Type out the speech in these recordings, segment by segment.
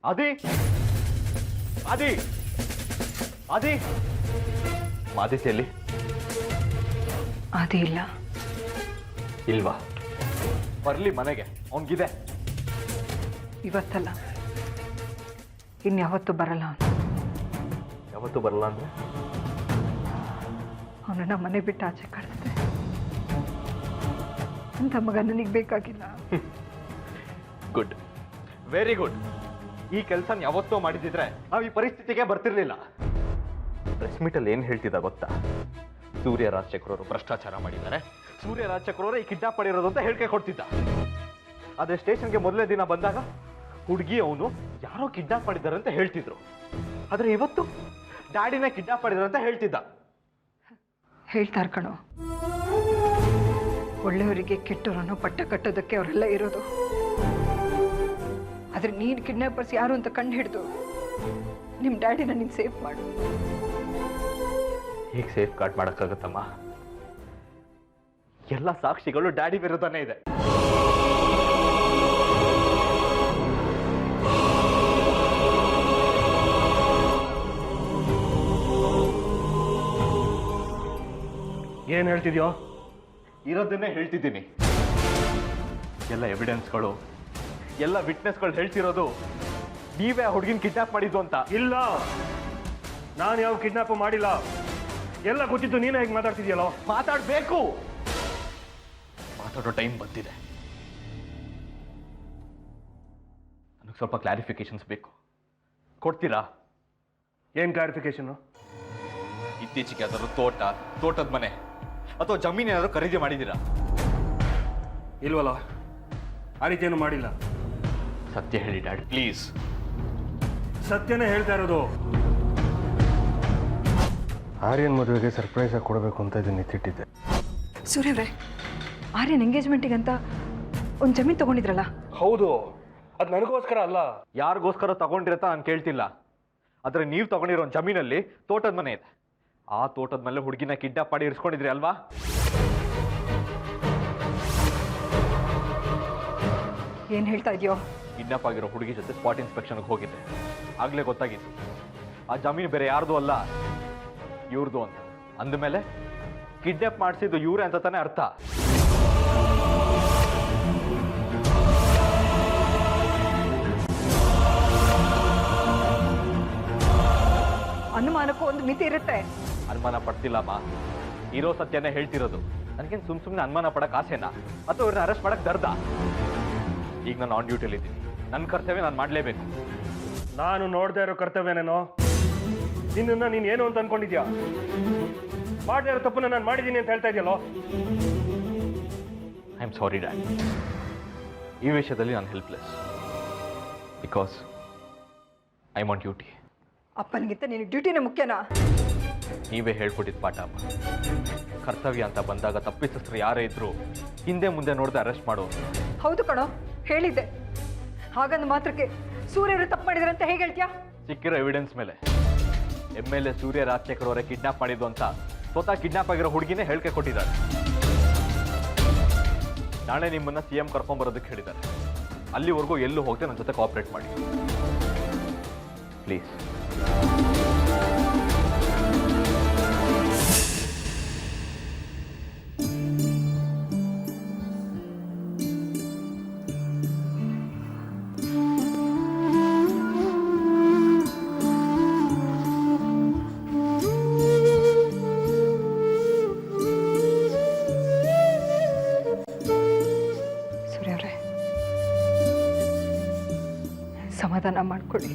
ಆದಿ ಆದಿ ಆದಿ ಆದಿತ್ಯಲ್ಲಿ ಆದಿ ಇಲ್ಲ. ಇಲ್ವಾ? ಬರ್ಲಿ ಮನೆಗೆ, ಅವನ್ಗಿದೆ. ಇವತ್ತಲ್ಲ, ಇನ್ಯಾವತ್ತೂ ಬರಲ್ಲ ಅವನು. ಯಾವತ್ತೂ ಬರಲ್ಲ ಅಂದ್ರೆ? ಅವನನ್ನ ಮನೆ ಬಿಟ್ಟು ಆಚೆ ಕಳಿಸ್ದೆ. ಅಂತ ಮಗ ನನಗೆ ಬೇಕಾಗಿಲ್ಲ. Good, very good. ಈ ಕೆಲಸ ಯಾವತ್ತೋ ಮಾಡಿದಿದ್ರೆ ನಾವು ಈ ಪರಿಸ್ಥಿತಿಗೆ ಬರ್ತಿರ್ಲಿಲ್ಲ. ಪ್ರೆಸ್ ಮೀಟಲ್ಲಿ ಏನು ಹೇಳ್ತಿದ್ದ ಗೊತ್ತಾ? ಸೂರ್ಯ ರಾಜಶೇಖರ್ ಅವರು ಭ್ರಷ್ಟಾಚಾರ ಮಾಡಿದ್ದಾರೆ, ಸೂರ್ಯ ರಾಜಶೇಖರ್ ಅವರೇ ಈ ಕಿಡ್ನಾಪ್ ಮಾಡಿರೋದು ಅಂತ ಹೇಳಿಕೆ ಕೊಡ್ತಿದ್ದ. ಆದ್ರೆ ಸ್ಟೇಷನ್ಗೆ ಮೊದಲನೇ ದಿನ ಬಂದಾಗ ಹುಡುಗಿ ಅವನು ಯಾರೋ ಕಿಡ್ನಾಪ್ ಮಾಡಿದ್ದಾರೆ ಅಂತ ಹೇಳ್ತಿದ್ರು. ಆದ್ರೆ ಇವತ್ತು ಡ್ಯಾಡಿನೇ ಕಿಡ್ನಾಪ್ ಮಾಡಿದ್ರು ಅಂತ ಹೇಳ್ತಿದ್ದ. ಹೇಳ್ತಾರ ಕಣೋ, ಒಳ್ಳೆಯವರಿಗೆ ಕೆಟ್ಟವರನ್ನು ಪಟ್ಟ ಕಟ್ಟೋದಕ್ಕೆ ಅವರೆಲ್ಲ ಇರೋದು. ಆದ್ರೆ ನೀನು ಕಿಡ್ನಾಪರ್ಸ್ ಯಾರು ಅಂತ ಕಂಡು ಹಿಡಿದು ನಿಮ್ಮ ಡ್ಯಾಡಿನ ನೀನು ಸೇಫ್ ಮಾಡು. ಹೇಗೆ ಸೇಫ್ ಗಾರ್ಡ್ ಮಾಡೋಕ್ಕಾಗತ್ತಮ್ಮ? ಎಲ್ಲ ಸಾಕ್ಷಿಗಳು ಡ್ಯಾಡಿ ವಿರುದ್ಧನೇ ಇದೆ. ಏನ್ ಹೇಳ್ತಿದ್ಯೋ? ಇರೋದನ್ನೇ ಹೇಳ್ತಿದ್ದೀನಿ. ಎಲ್ಲ ಎವಿಡೆನ್ಸ್ಗಳು, ಎಲ್ಲ ವಿಟ್ನೆಸ್ಗಳು ಹೇಳ್ತಿರೋದು ನೀವೇ ಆ ಹುಡುಗಿನ ಕಿಡ್ನಾಪ್ ಮಾಡಿದ್ದು ಅಂತ. ಇಲ್ಲ, ನಾನು ಯಾವ ಕಿಡ್ನಾಪ್ ಮಾಡಿಲ್ಲ. ಎಲ್ಲ ಗೊತ್ತಿತ್ತು, ನೀನೇ ಹೇಗೆ ಮಾತಾಡ್ತಿದ್ಯಲ್ಲೋ? ಮಾತಾಡಬೇಕು, ಮಾತಾಡೋ ಟೈಮ್ ಬಂದಿದೆ. ನನಗೆ ಸ್ವಲ್ಪ ಕ್ಲಾರಿಫಿಕೇಶನ್ಸ್ ಬೇಕು, ಕೊಡ್ತೀರಾ? ಏನ್ ಕ್ಲಾರಿಫಿಕೇಶನ್? ಇತ್ತೀಚೆಗೆ ಯಾವ್ದಾದ್ರು ತೋಟದ ಮನೆ ಅಥವಾ ಜಮೀನು ಏನಾದ್ರು ಖರೀದಿ ಮಾಡಿದ್ದೀರಾ? ಇಲ್ವಲ್ಲ, ಆ ರೀತಿ ಏನು ಮಾಡಿಲ್ಲ. ಸತ್ಯ ಹೇಳಿ ಡ್ಯಾಡ್, ಪ್ಲೀಸ್. ಸತ್ಯನೇ ಹೇಳ್ತಾ ಇರೋದು. ಆರ್ಯನ್ ಮದುವೆಗೆ ಸರ್ಪ್ರೈಸ್ ಆಗಿ ಕೊಡಬೇಕು ಅಂತ ಇದನ್ನ ಎತ್ತಿಟ್ಟಿದ್ದೆ. ಸೂರ್ಯವ್ರೆ, ಆರ್ಯನ್ ಎಂಗೇಜ್ಮೆಂಟಿಗೆ ಅಂತ ಒಂದು ಜಮೀನು ತಗೊಂಡಿದ್ರಲ್ಲ? ಹೌದು, ಅದು ನನಗೋಸ್ಕರ ಅಲ್ಲ. ಯಾರಿಗೋಸ್ಕರ ತಗೊಂಡಿರತ್ತ ನಾನು ಕೇಳ್ತಿಲ್ಲ. ಆದ್ರೆ ನೀವು ತಗೊಂಡಿರೋ ಜಮೀನಲ್ಲಿ ತೋಟದ ಮನೆ ಇದೆ. ಆ ತೋಟದ ಮೇಲೆ ಹುಡುಗಿನ ಕಿಡ್ನಾಪ್ ಮಾಡಿ ಇರಿಸ್ಕೊಂಡಿದ್ರಿ ಅಲ್ವಾ? ಏನ್ ಹೇಳ್ತಾ ಇದೆಯೋ? ಕಿಡ್ನಾಪ್ ಆಗಿರೋ ಹುಡುಗಿ ಜೊತೆ ಸ್ಪಾಟ್ ಇನ್ಸ್ಪೆಕ್ಷನ್ಗೆ ಹೋಗಿದ್ದೆ. ಆಗ್ಲೇ ಗೊತ್ತಾಗಿತ್ತು ಆ ಜಮೀನು ಬೇರೆ ಯಾರ್ದು ಅಲ್ಲ, ಇವ್ರದು ಅಂತ. ಅಂದಮೇಲೆ ಕಿಡ್ನಾಪ್ ಮಾಡಿಸಿದ್ದು ಇವ್ರೆ ಅಂತ ತಾನೇ ಅರ್ಥ. ಅನುಮಾನಕ್ಕೂ ಒಂದು ಮಿತಿ ಇರುತ್ತೆ. ಅನುಮಾನ ಪಡ್ತಿಲ್ಲಮ್ಮ, ಇರೋ ಸತ್ಯನೇ ಹೇಳ್ತಿರೋದು. ನನಗೇನು ಸುಮ್ಮನೆ ಅನುಮಾನ ಪಡಕ್ ಆಸೆನಾ ಅಥವಾ ಇವ್ರನ್ನ ಅರೆಸ್ಟ್ ಮಾಡಕ್ ದರ್ದ? ಈಗ ನಾನು ಆನ್ ಡ್ಯೂಟಿಯಲ್ಲಿ ಇದ್ದೀನಿ, ನನ್ನ ಕರ್ತವ್ಯ ನಾನು ಮಾಡಲೇಬೇಕು. ನಾನು ನೋಡದೆ ಇರೋ ಕರ್ತವ್ಯನೇನೋ? ನಿನ್ನನ್ನು ನೀನು ಏನು ಅಂತ ಅನ್ಕೊಂಡಿದ್ಯಾ? ಮಾಡದೇ ಇರೋ ತಪ್ಪನ್ನ ನಾನು ಮಾಡಿದ್ದೀನಿ ಅಂತ ಹೇಳ್ತಾ ಇದೆಯಲ್ಲೋ? ಐ ಆಮ್ ಸಾರಿ ಡ್ಯಾಡ್, ಈ ವಿಷಯದಲ್ಲಿ ನಾನು helpless. Because I am on duty. ಅಪ್ಪನಿಗಿಂತ ನೀನು ಡ್ಯೂಟಿನೇ ಮುಖ್ಯನಾ? ನೀವೇ ಹೇಳ್ಕೊಟ್ಟಿದ್ದು ಪಾಠ ಅಮ್ಮ. ಕರ್ತವ್ಯ ಅಂತ ಬಂದಾಗ ತಪ್ಪಿತಸ್ಥರು ಯಾರೇ ಇದ್ರು ಹಿಂದೆ ಮುಂದೆ ನೋಡದೆ ಅರೆಸ್ಟ್ ಮಾಡೋರು. ಹೌದು ಕಣೋ, ಹೇಳಿದ್ದೆ. ಹಾಗಂದು ಮಾತ್ರಕ್ಕೆ ಸೂರ್ಯರು ತಪ್ಪು ಮಾಡಿದ್ರೆ ಅಂತ ಹೇಗೆ ಹೇಳ್ತೀಯಾ? ಸಿಕ್ಕಿರೋ ಎವಿಡೆನ್ಸ್ ಮೇಲೆ MLA ಸೂರ್ಯ ರಾಜಶೇಖರ್ ಅವರೇ ಕಿಡ್ನಾಪ್ ಮಾಡಿದ್ದು ಅಂತ ಸ್ವತಃ ಕಿಡ್ನಾಪ್ ಆಗಿರೋ ಹುಡುಗಿನೇ ಹೇಳಿಕೆ ಕೊಟ್ಟಿದ್ದಾರೆ. ನಾಳೆ ನಿಮ್ಮನ್ನ CM ಕರ್ಕೊಂಡ್ಬರೋದಕ್ಕೆ ಹೇಳಿದ್ದಾರೆ. ಅಲ್ಲಿವರೆಗೂ ಎಲ್ಲೂ ಹೋಗದೆ ನನ್ನ ಜೊತೆ ಕೋಆಪರೇಟ್ ಮಾಡಿ ಪ್ಲೀಸ್. ಸಮಾಧಾನ ಮಾಡ್ಕೊಳ್ಳಿ.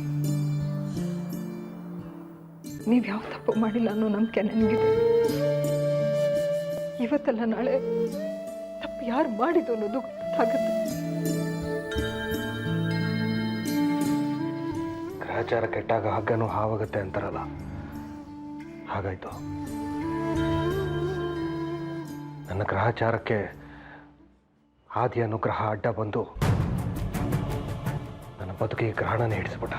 ನೀವು ಯಾವ ತಪ್ಪು ಮಾಡಿಲ್ಲ ಅನ್ನೋ ನಂಬಿಕೆ ನನಗಿದೆ. ಇವತ್ತಲ್ಲ ನಾಳೆ ತಪ್ಪು ಯಾರು ಮಾಡಿದ್ದು ಅನ್ನೋದು ಗೊತ್ತಾಗುತ್ತೆ. ಗ್ರಹಚಾರ ಕೆಟ್ಟಾಗ ಹಗ್ಗನೂ ಹಾವಾಗುತ್ತೆ ಅಂತಾರಲ್ಲ, ಹಾಗಾಯ್ತು. ನನ್ನ ಗ್ರಹಚಾರಕ್ಕೆ ಆದಿ ಅನುಗ್ರಹ ಅಡ್ಡ ಬಂದು ನನ್ನ ಬದುಕಿಗೆ ಗ್ರಹಣನೇ ಹಿಡಿಸ್ಬಿಟ್ಟ.